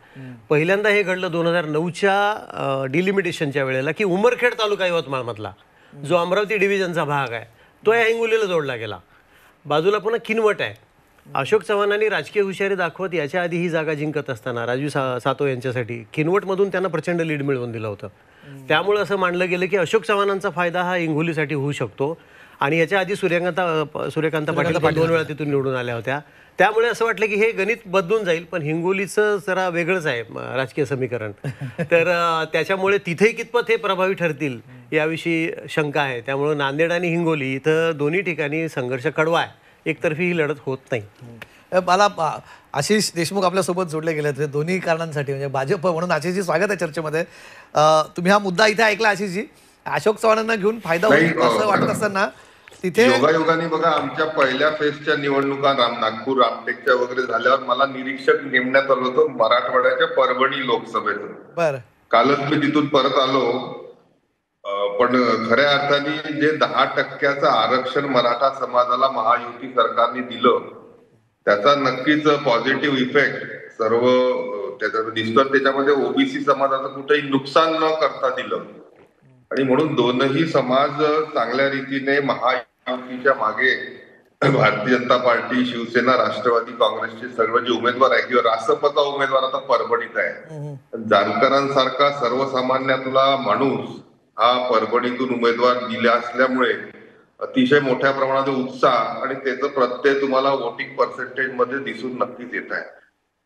पहिल्यांदा हे घडलं 2009च्या डिलिमिटेशनच्या वेळेला की उमरखेड तालुका यवतमाळमधला जो अमरावती डिव्हिजनचा भाग आहे तो या हिंगोलीला जोडला गेला. बाजूला पुन्हा किनवट आहे. अशोक चव्हाणांनी राजकीय हुशारी दाखवत याच्या आधी ही जागा जिंकत असताना राजू सातो यांच्यासाठी किनवटमधून त्यांना प्रचंड लीड मिळवून दिलं होतं. त्यामुळे असं मानलं गेलं की अशोक चव्हाणांचा फायदा हा हिंगोलीसाठी होऊ शकतो. आणि याच्या आधी सूर्यकांत पाटील 2 वेळा तिथून निवडून आल्या होत्या. त्यामुळे असं वाटलं की हे गणित बदलून जाईल. पण हिंगोलीचं जरा वेगळंच आहे राजकीय समीकरण. तर त्याच्यामुळे तिथेही कितपत हे प्रभावी ठरतील याविषयी शंका आहे. त्यामुळे नांदेड आणि हिंगोली इथं दोन्ही ठिकाणी संघर्ष कडवा आहे. एकतर्फी ही लढत होत नाही. मला आशिष देशमुख आपल्यासोबत जोडले गेले होते दोन्ही कारणांसाठी. म्हणजे भाजप म्हणून आशिषजी स्वागत आहे चर्चेमध्ये. तुम्ही हा मुद्दा इथे ऐकला आशिषजी. अशोक चव्हाणांना घेऊन फायदा होईल असं वाटत असताना तिथे योगायोगाने बघा, आमच्या पहिल्या फेजच्या निवडणुका नागपूर रामटेकच्या वगैरे झाल्यावर मला निरीक्षक नेमण्यात आलं होतं मराठवाड्याच्या परभणी लोकसभेचं. बरं, कालच मी तिथून परत आलो. पण खऱ्या अर्थाने जे 10% आरक्षण मराठा समाजाला महायुती सरकारने दिलं त्याचा नक्कीच पॉझिटिव्ह इफेक्ट सर्व त्याच्यात दिसतो. त्याच्यामध्ये ओबीसी समाजाचं कुठेही नुकसान न करता दिलं. आणि म्हणून दोनही समाज चांगल्या रीतीने महायुतीच्या मागे भारतीय जनता पार्टी, शिवसेना, राष्ट्रवादी काँग्रेसचे सर्व जे उमेदवार आहे किंवा रासपचा उमेदवार आता परभणीत आहे. जानकरांसारखा सर्वसामान्यातला माणूस हा परभणीतून उमेदवार दिला असल्यामुळे अतिशय मोठ्या प्रमाणात उत्साह आणि त्याचं प्रत्यय तुम्हाला वोटिंग पर्सेंटेज मध्ये दिसून नक्कीच येत आहे.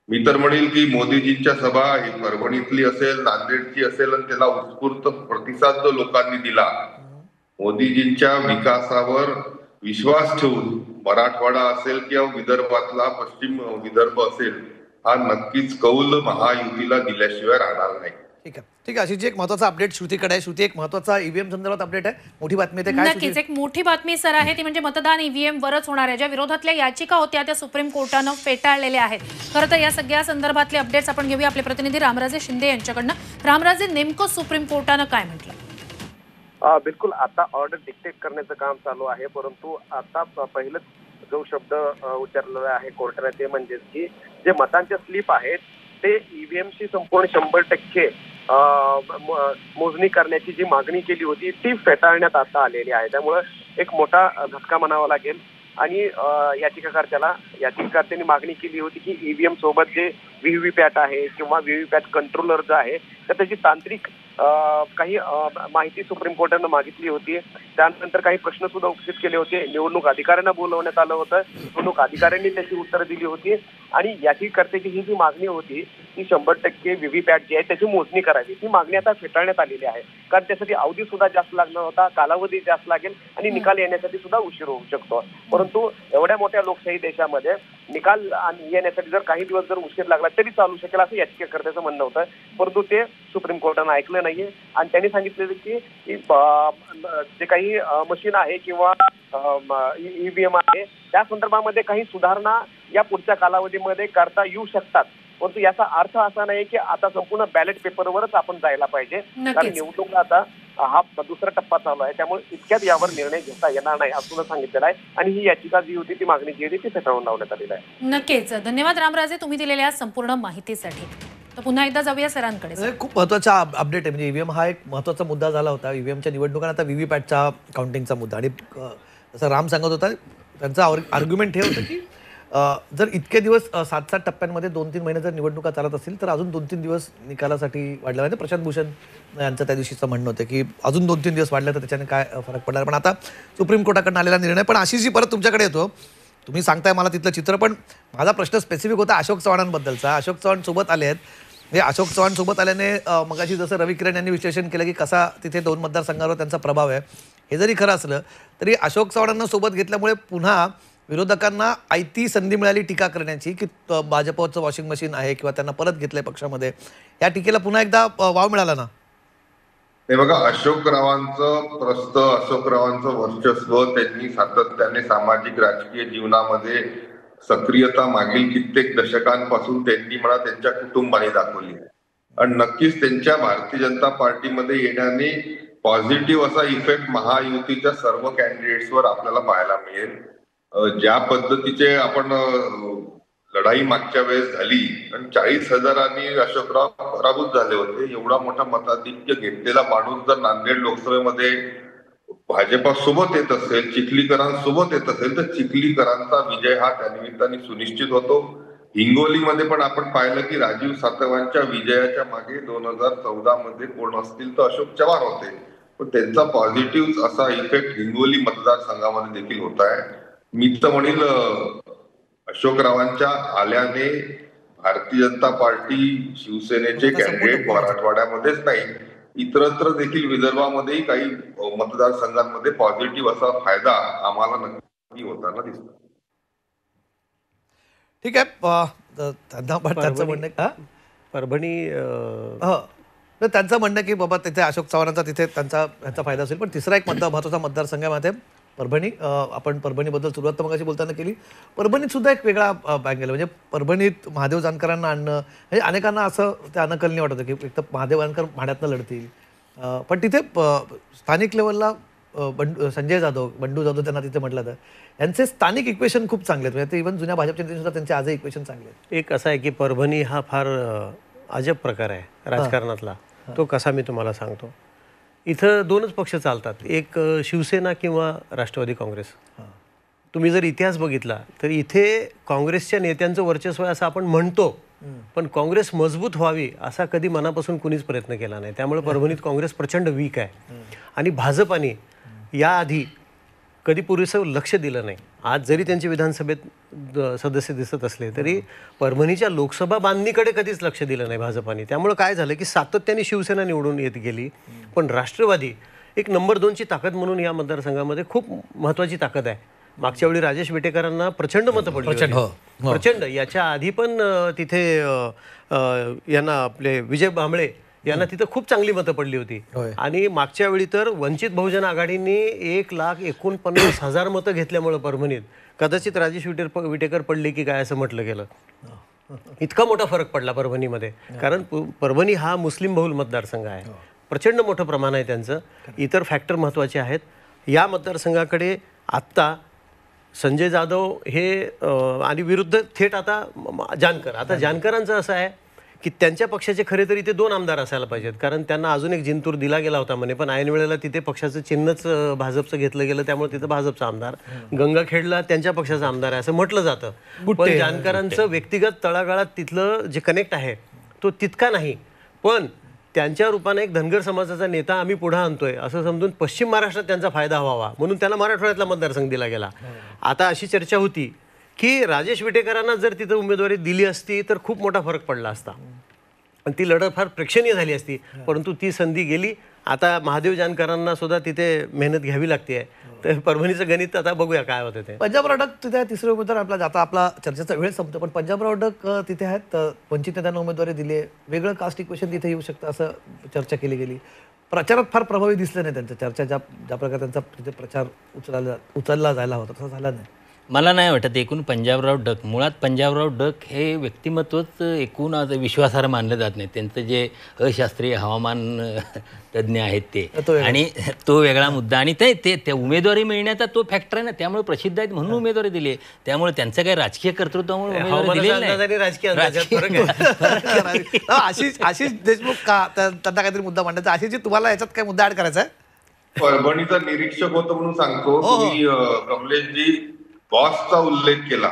मी तर म्हणेल की मोदीजींच्या सभा ही परभणीतली असेल, नांदेडची असेल, आणि त्याला उत्स्फूर्त प्रतिसाद जो लोकांनी दिला, मोदीजींच्या विकासावर विश्वास ठेवून मराठवाडा असेल किंवा विदर्भातला पश्चिम विदर्भ असेल, हा नक्कीच कौल महायुतीला दिल्याशिवाय राहणार नाही. ठीक आहे, ठीक आहे. अशी एक महत्वाचा अपडेट श्रुतीकडे आहे. श्रुती, एक महत्वाचा ईव्हीएम संदर्भात अपडेट आहे, मोठी बातमी आहे. काय नक्कीच एक मोठी बातमी सर आहे ती म्हणजे मतदान ईव्हीएम वरच होणार आहे. ज्या विरोधातल्या याचिका होत्या त्या सुप्रीम कोर्टानं फेटाळलेल्या आहेत. खरं तर या सगळ्या संदर्भातले अपडेट्स आपण घेऊया आपले प्रतिनिधी रामराजे शिंदे यांच्याकडनं. रामराजे, नेमकं सुप्रीम कोर्टानं काय म्हटलं? बिलकुल, आता ऑर्डर डिक्टेट करण्याचं काम चालू आहे. परंतु आता पहिलंच जो शब्द उच्चारलेला आहे कोर्टाने ते म्हणजे की जे मतांचे स्लिप आहेत ते ईव्हीएमशी संपूर्ण 100% मोजणी करण्याची जी मागणी केली होती ती फेटाळण्यात आता आलेली आहे. त्यामुळे एक मोठा झटका म्हणावा लागेल. आणि याचिकाकर्त्यांनी मागणी केली होती की ईव्हीएम सोबत जे व्हीव्हीपॅट आहे किंवा व्हीव्हीपॅट कंट्रोलर जो आहे तर त्याची तांत्रिक काही माहिती सुप्रीम कोर्टानं मागितली होती. त्यानंतर काही प्रश्न सुद्धा उपस्थित केले होते. निवडणूक अधिकाऱ्यांना बोलवण्यात आलं होतं. निवडणूक अधिकाऱ्यांनी त्याची उत्तरं दिली होती. आणि याचिकाकर्त्याची ही जी मागणी होती ती 100% व्हीव्हीपॅट जी आहे त्याची मोजणी करावी, ती मागणी आता फेटाळण्यात आलेली आहे. कारण त्यासाठी अवधी सुद्धा जास्त लागणार होता, कालावधी जास्त लागेल आणि निकाल येण्यासाठी सुद्धा उशीर होऊ शकतो. परंतु एवढ्या मोठ्या लोकशाही देशामध्ये निकाल येण्यासाठी जर काही दिवस जर उशीर लागला तरी चालू शकेल असं याचिकाकर्त्याचं म्हणणं होतं. परंतु ते सुप्रीम कोर्टानं ऐकलं नाहीये आणि त्यांनी सांगितलेलं की जे काही मशीन आहे किंवा ईव्हीएम आहे त्या संदर्भामध्ये काही सुधारणा या पुढच्या कालावधीमध्ये करता येऊ शकतात. परंतु याचा अर्थ असा नाही की आता संपूर्ण बॅलेट पेपरवरच आपण जायला पाहिजे, कारण निवडणूक आता हा दुसरा टप्पा चालू आहे, त्यामुळे इतक्यात यावर निर्णय घेता येणार नाही असं सांगितलेलं आहे. आणि ही याचिका जी होती ती मागणी जी होती ती फेटाळून लावण्यात आलेली आहे. नक्कीच धन्यवाद रामराजे तुम्ही दिलेल्या संपूर्ण माहितीसाठी. तर पुन्हा एकदा जाऊया सरांकडे. खूप महत्त्वाचा अपडेट आहे. म्हणजे ईव्हीएम हा एक महत्त्वाचा मुद्दा झाला होता ईव्हीएमच्या निवडणुकांना, आता व्हीव्हीपॅटचा काउंटिंगचा मुद्दा. आणि जसं राम सांगत होता त्यांचा आर्ग्युमेंट हे होतं की जर इतके दिवस 7-7 टप्प्यांमध्ये 2-3 महिने जर निवडणुका चालत असतील तर अजून 2-3 दिवस निकालासाठी वाढला पाहिजे. प्रशांत भूषण यांचं त्या दिवशीचं म्हणणं होतं की अजून 2-3 दिवस वाढलं तर त्याच्याने काय फरक पडणार. पण आता सुप्रीम कोर्टाकडून आलेला निर्णय. पण आशिषजी परत तुमच्याकडे येतो. तुम्ही सांगताय मला तिथलं चित्र, पण माझा प्रश्न स्पेसिफिक होता अशोक चव्हाणांबद्दलचा. अशोक चव्हाण सोबत आले आहेत. हे अशोक चव्हाण सोबत आल्याने मगाशी जसं रवी किरण यांनी विश्लेषण केलं की कसा तिथे 2 मतदारसंघावर त्यांचा प्रभाव आहे, हे जरी खरं असलं तरी अशोक चव्हाणांना सोबत घेतल्यामुळे पुन्हा विरोधकांना आयती संधी मिळाली टीका करण्याची की भाजपचं वॉशिंग मशीन आहे किंवा त्यांना परत घेतलंय पक्षामध्ये. या टीकेला पुन्हा एकदा वाव मिळाला ना. हे बघा, अशोकरावांचं प्रस्त, अशोकरावांचं वर्चस्व, त्यांनी सातत्याने सामाजिक राजकीय जीवनामध्ये सक्रियता मागील कित्येक दशकांपासून त्यांनी म्हणा त्यांच्या कुटुंबाने दाखवली. आणि नक्कीच त्यांच्या भारतीय जनता पार्टीमध्ये येण्याने पॉझिटिव्ह असा इफेक्ट महायुतीच्या सर्व कॅन्डिडेट्सवर आपल्याला पाहायला मिळेल. ज्या पद्धतीचे आपण लढाई मागच्या वेळेस झाली आणि 40,000 अशोकराव पराभूत झाले होते, एवढा मोठा मताधिक्य घेतलेला माणूस जर नांदेड लोकसभेमध्ये भाजपासोबत येत असेल, चिखलीकरांसोबत येत असेल तर चिखलीकरांचा विजय हा त्यानिमित्ताने सुनिश्चित होतो. हिंगोलीमध्ये पण आपण पाहिलं की राजीव सातवांच्या विजयाच्या मागे 2014 मध्ये कोण असतील तर अशोक चव्हाण होते. पण त्यांचा पॉझिटिव्ह असा इफेक्ट हिंगोली मतदारसंघामध्ये देखील होत आहे. मी तर म्हणेल अशोकरावांच्या आल्याने भारतीय जनता पार्टी, शिवसेनेचे कॅन्डिडेट मराठवाड्यामध्येच नाही इतरत्र देखील विदर्भामध्येही काही मतदारसंघांमध्ये पॉझिटिव्ह असा फायदा आम्हाला नक्की होताना दिसतो. ठीक आहे. त्यांचं म्हणणं परभणी त्यांचं म्हणणं की बाबा तिथे अशोक चव्हाणांचा तिथे त्यांचा फायदा असेल. पण तिसरा एक महत्त्वाचा मतदारसंघामध्ये परभणी. आपण परभणीबद्दल सुरुवात तर मगाशी बोलताना केली. परभणीत सुद्धा एक वेगळा अँगल. म्हणजे परभणीत महादेव जानकरांना आणणं म्हणजे अनेकांना असं ते अनकलनी वाटत होतं की एक तर महादेव जानकर माढ्यातनं लढतील, पण तिथे स्थानिक लेवलला संजय जाधव, बंडू जाधव त्यांना तिथे म्हटलं तर यांचे स्थानिक इक्वेशन खूप चांगले आहेत. म्हणजे ते इव्हन जुन्या भाजपच्या नेत्यांनी सुद्धा त्यांचे आजही इक्वेशन चांगले आहेत. एक असं आहे की परभणी हा फार अजब प्रकार आहे राजकारणातला. तो कसा मी तुम्हाला सांगतो. इथं 2च पक्ष चालतात, एक शिवसेना किंवा राष्ट्रवादी काँग्रेस. तुम्ही जर इतिहास बघितला तर इथे काँग्रेसच्या नेत्यांचं वर्चस्व आहे असं आपण म्हणतो, पण काँग्रेस मजबूत व्हावी असा कधी मनापासून कुणीच प्रयत्न केला नाही. त्यामुळे परभणीत काँग्रेस प्रचंड वीक आहे. आणि भाजपाने याआधी कधी पुरेसं लक्ष दिलं नाही. आज जरी त्यांचे विधानसभेत सदस्य दिसत असले तरी परभणीच्या लोकसभा बांधणीकडे कधीच लक्ष दिलं नाही भाजपाने. त्यामुळे काय झालं की सातत्याने शिवसेना निवडून येत गेली, पण राष्ट्रवादी एक नंबर 2ची ताकद म्हणून या मतदारसंघामध्ये खूप महत्त्वाची ताकद आहे. मागच्या वेळी राजेश विटेकरांना प्रचंड मतं पडली, प्रचंड. याच्या आधी पण तिथे यांना आपले विजय भांबळे यांना तिथं खूप चांगली मतं पडली होती. आणि मागच्या वेळी तर वंचित बहुजन आघाडीने 1,49,000 मतं घेतल्यामुळे परभणीत कदाचित राजेश विटेकर पडले की काय असं म्हटलं गेलं. इतका मोठा फरक पडला परभणीमध्ये, कारण परभणी हा मुस्लिम बहुल मतदारसंघ आहे. प्रचंड मोठं प्रमाण आहे त्यांचं. इतर फॅक्टर महत्त्वाचे आहेत. या मतदारसंघाकडे आत्ता संजय जाधव हे आणि विरुद्ध थेट आता जानकर. आता जानकरांचं असं आहे की त्यांच्या पक्षाचे खरे तर इथे 2 आमदार असायला पाहिजेत, कारण त्यांना अजून एक जिंतूर दिला गेला होता म्हणे, पण ऐन वेळेला तिथे पक्षाचं चिन्हच भाजपचं घेतलं गेलं, त्यामुळे तिथं भाजपचा आमदार. गंगाखेडला त्यांच्या पक्षाचा आमदार आहे असं म्हटलं जातं. पण जानकरांचं व्यक्तिगत तळागाळात तिथलं जे कनेक्ट आहे तो तितका नाही. पण त्यांच्या रूपाने एक धनगर समाजाचा नेता आम्ही पुढे आणतोय असं समजून पश्चिम महाराष्ट्रात त्यांचा फायदा व्हावा म्हणून त्याला मराठवाड्यातला मतदारसंघ दिला गेला. आता अशी चर्चा होती की राजेश विटेकरांना जर तिथं उमेदवारी दिली असती तर खूप मोठा फरक पडला असता आणि ती लढत फार प्रेक्षणीय झाली असती, परंतु ती संधी गेली आता महादेव जानकरांना सुद्धा तिथे मेहनत घ्यावी लागते. तर परभणीचं गणित आता बघूया काय होतं ते. पंजाबराव अडक तिथे तिसरे उमेदवार आपला आता आपला चर्चेचा वेळ संपतो, पण पंजाबराव अडक तिथे आहेत. वंचित नेत्यांना उमेदवारी दिली आहे. वेगळं कास्ट इक्वेशन तिथे येऊ शकतं असं चर्चा केली गेली. प्रचारात फार प्रभावी दिसलं नाही त्यांचं. चर्चा ज्या प्रकारे त्यांचा तिथे प्रचार उचलला जायला होता तसं झाला नाही. मला नाही वाटत एकूण पंजाबराव डक, मुळात पंजाबराव डक हे व्यक्तिमत्वच एकूण आज विश्वासार्ह मानलं जात नाही. त्यांचं जे अशास्त्रीय हवामान तज्ज्ञ आहेत ते, आणि तो वेगळा मुद्दा. आणि ते उमेदवारी मिळण्याचा तो फॅक्टर आहे ना, त्यामुळे प्रसिद्ध आहेत म्हणून उमेदवारी दिली आहे. त्यामुळे त्यांचं काही राजकीय कर्तृत्वामुळे उमेदवारी दिलेली नाही. आशिष देशमुख का त्यांना काहीतरी मुद्दा मांडायचा. आशिषजी, तुम्हाला याच्यात काय मुद्दा ऍड करायचा आहे? परभणीचा निरीक्षक होतो म्हणून सांगतो. तुम्ही कमलेशजी बॉसचा उल्लेख केला.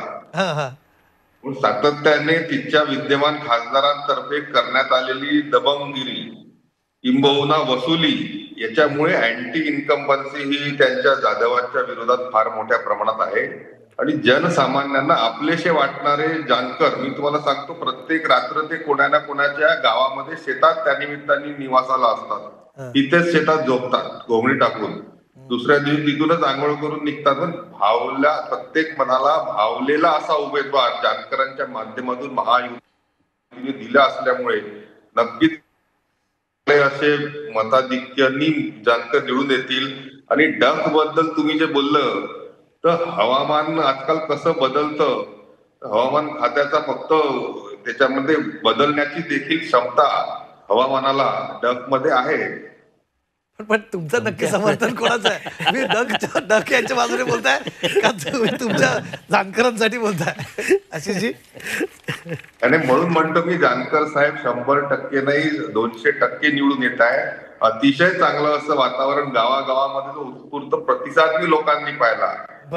सातत्याने तिच्या विद्यमान खासदारांतर्फे करण्यात आलेली दबंगगिरी किंबहुना वसुली याच्यामुळे अँटी इन्कम्बन्सी ही त्यांच्या जाधवांच्या विरोधात फार मोठ्या प्रमाणात आहे. आणि जनसामान्यांना आपलेशे वाटणारे जानकर, मी तुम्हाला सांगतो, प्रत्येक रात्र ते कोणा ना कोणाच्या गावामध्ये शेतात त्यानिमित्ताने निवासाला असतात. तिथेच शेतात झोपतात घोंगडी टाकून. दुसऱ्या दिवशी तिथूनच आंघोळ करून निघतात. पण प्रत्येक मनाला भावलेला असा उमेदवार जानकरांच्या माध्यमातून महायुतीने दिला असल्यामुळे नक्कीच असे मताधिक्यांनी जानकर निवडून येतील. आणि डक बद्दल तुम्ही जे बोललं, तर हवामान आजकाल कसं बदलतं, हवामान खात्याचा फक्त त्याच्यामध्ये बदलण्याची देखील क्षमता हवामानाला डक मध्ये आहे. पण तुमचं नक्की समर्थन कोणाचं आहे? मी डक यांच्या बाजूने बोलताय का तुम्ही तुमच्या जानकरांसाठी बोलताय आशिषजी? आणि म्हणून म्हणतो मी, जानकर साहेब 100% नाही 200% निवडून येत आहे. अतिशय चांगलं असं वातावरण गावागावामध्ये जो उत्स्फूर्त प्रतिसाद मी लोकांनी पाहिला.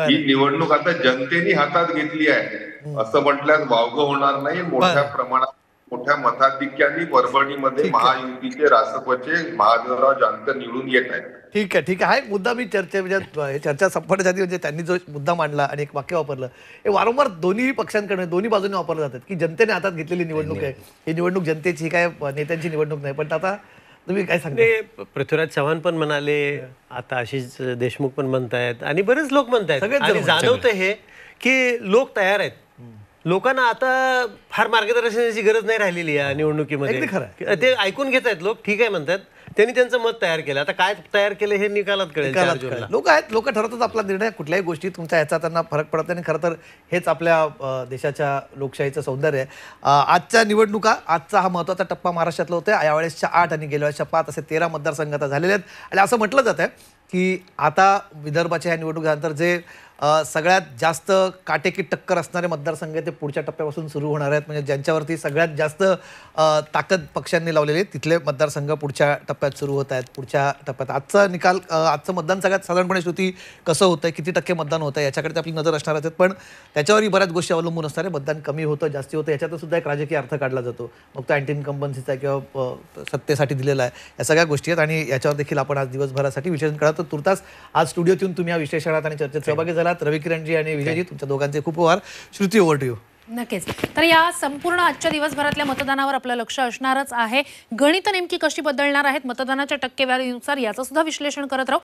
ही निवडणूक आता जनतेने हातात घेतली आहे असं म्हटल्यास वावगं होणार नाही. मोठ्या प्रमाणात मोठ्या मताधिक्यांनी परभणीमध्ये महायुतीचे रासपचे महादेवराव जानकर निवडून येत आहेत. ठीक आहे. हा एक मुद्दा मी चर्चा संपण्याच्या आधी म्हणजे त्यांनी जो मुद्दा मांडला आणि एक वाक्य वापरलं, हे वारंवार दोन्ही पक्षांकडे दोन्ही बाजूने वापरलं जातात की जनतेने हातात घेतलेली निवडणूक आहे, ही निवडणूक जनतेची, काय नेत्यांची निवडणूक नाही. पण आता तुम्ही काय सांगता? पृथ्वीराज चव्हाण पण म्हणाले, आता आशिष देशमुख पण म्हणतायत आणि बरेच लोक म्हणतायत. आणि जाणवतं हे की लोक तयार आहेत. लोकांना आता फार मार्गदर्शनाची गरज नाही राहिलेली या निवडणुकीमध्ये. ते ऐकून घेत आहेत लोक, ठीक आहे म्हणतात. त्यांनी त्यांचं मत तयार केलं. आता काय तयार केलं हे निकालात कळेल. लोक ठरवतात आपला निर्णय. कुठल्याही गोष्टी तुमच्या याचा त्यांना फरक पडत नाही. खरं तर हेच आपल्या देशाच्या लोकशाहीचं सौंदर्य आहे. आजच्या निवडणुका, आजचा हा महत्त्वाचा टप्पा महाराष्ट्रातला होता. यावेळेसच्या 8 आणि गेल्या वेळेसच्या 5 असे 13 मतदारसंघ आता झालेले आहेत. आणि असं म्हटलं जात आहे की आता विदर्भाच्या ह्या निवडणुकीनंतर जे सगळ्यात जास्त काटेकी टक्कर असणारे मतदारसंघ ते पुढच्या टप्प्यापासून सुरू होणार आहेत. म्हणजे ज्यांच्यावरती सगळ्यात जास्त ताकद पक्षांनी लावलेली आहे तिथले मतदारसंघ पुढच्या टप्प्यात सुरू होत आहेत. पुढच्या टप्प्यात आजचा निकाल, आजचं मतदान सगळ्यात साधारणपणे श्रुती कसं होतंय, किती टक्के मतदान होतं याच्याकडे आपली नजर असणार आहेत. पण त्याच्यावरही बऱ्याच गोष्टी अवलंबून असणार आहे. मतदान कमी होतं, जास्ती होतं, याच्यातून सुद्धा एक राजकीय अर्थ काढला जातो. मग तो अँटी इन्कम्बन्सीचा किंवा सत्तेसाठी दिलेला आहे, या सगळ्या गोष्टी आहेत. आणि याच्यावर देखील आपण आज दिवसभरासाठी विश्लेषण करतो. तुर्तास आज स्टुडिओत येऊन तुम्ही या विश्लेषणात आणि चर्चेत सहभागी झालात. रविकिरणजी आणि विजयजी, तुमच्या दोघांचे खूप आभार. Shruti, over to you. नक्कीच. तर या संपूर्ण आजच्या दिवसभरातल्या मतदानावर आपलं लक्ष असणारच आहे. गणित नेमकी कशी बदलणार आहेत मतदानाच्या टक्केवारीनुसार याचं सुद्धा विश्लेषण करत राहू.